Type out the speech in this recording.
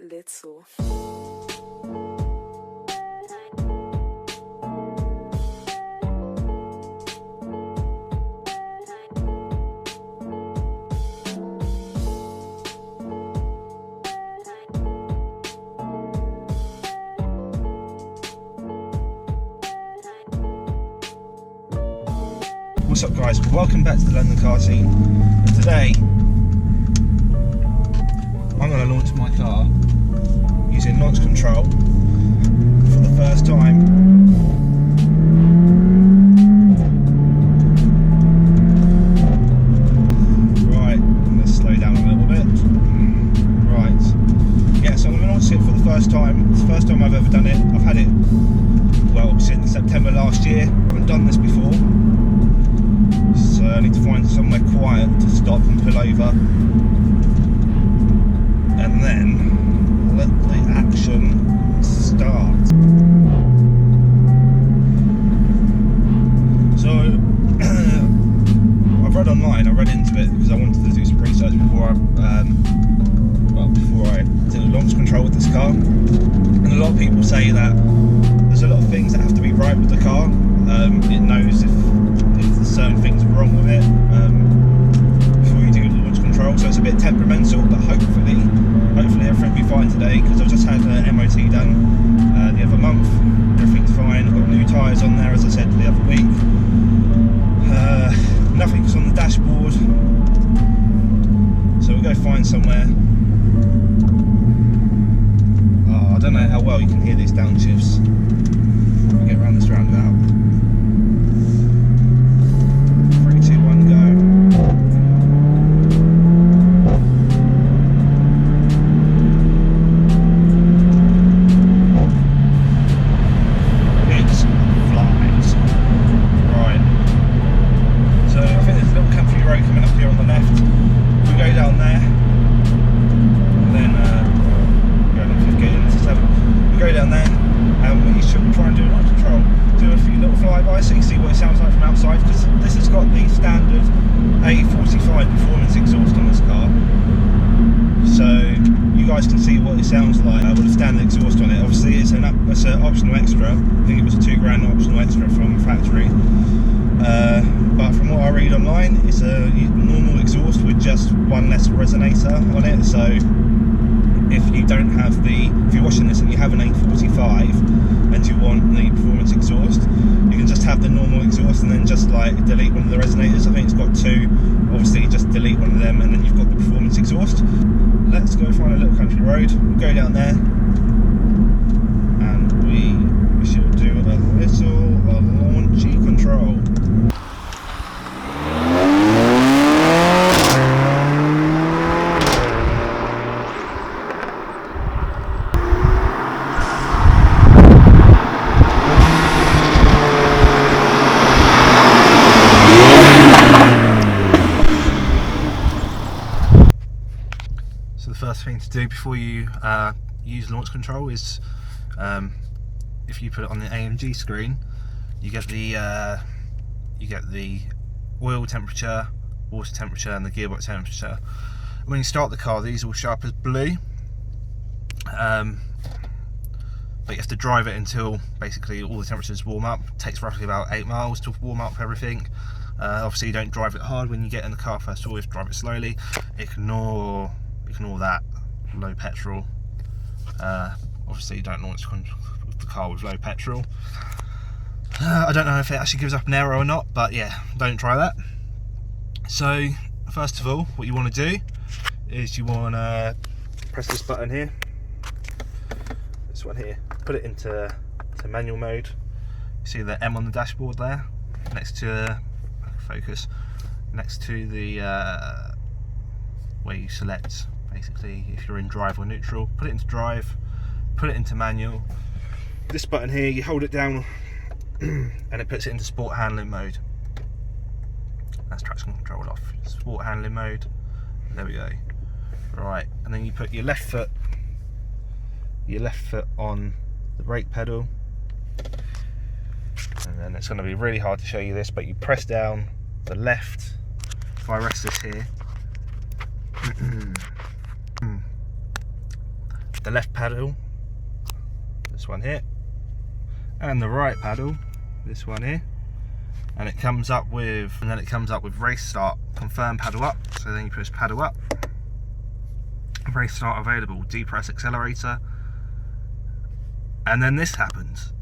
little. What's up guys, welcome back to the London car scene. And today I'm going to launch my car using launch control for the first time. Right, let's slow down a little bit. Right, yeah, so I'm going to launch it for the first time. It's the first time I've ever done it. I've had it, well, since September last year. I haven't done this before. So I need to find somewhere quiet to stop and pull over, and then let the action start. So I've read online, I read into it because I wanted to do some research before I did a launch control with this car. And a lot of people say that there's a lot of things that have to be right with the car. It knows if certain things are wrong with it before you do the launch control, so it's a bit temperamental, but hopefully everything will be fine today, because I've just had an MOT done the other month. Everything's fine. I've got new tyres on there, as I said the other week. Nothing's on the dashboard, so we'll go find somewhere. Oh, I don't know how well you can hear these downshifts. We'll get around this roundabout. So you can see what it sounds like from outside, because this has got the standard A45 performance exhaust on this car, so you guys can see what it sounds like with a standard exhaust on it. Obviously it's an optional extra. I think it was a £2,000 optional extra from factory, but from what I read online, it's a normal exhaust with just one less resonator on it. So if you're watching this and you have an A45 and you want the performance exhaust, you can just have the normal exhaust and then just like delete one of the resonators. I think it's got two. Obviously just delete one of them and then you've got the performance exhaust. Let's go find a little country road. We'll go down there and we should do a little launchy control. First thing to do before you use launch control is, if you put it on the AMG screen, you get the oil temperature, water temperature, and the gearbox temperature. And when you start the car, these will show up as blue, but you have to drive it until basically all the temperatures warm up. It takes roughly about 8 miles to warm up everything. Obviously you don't drive it hard when you get in the car first, always drive it slowly. Ignore that low petrol. Obviously you don't launch the car with low petrol. I don't know if it actually gives up an error or not, but yeah, don't try that. So first of all, what you want to do is you want to press this button here, this one here, put it into manual mode. See the M on the dashboard there, next to focus, next to the where you select basically if you're in drive or neutral. Put it into drive, put it into manual. This button here, you hold it down and it puts it into sport handling mode. That's traction control off. Sport handling mode. There we go. Right, and then you put your left foot on the brake pedal, and then it's going to be really hard to show you this, but you press down the left. If I rest this here, the left paddle, this one here, and the right paddle, this one here, and it comes up with, race start, confirm paddle up. So then you press paddle up, race start available, depress accelerator, and then this happens.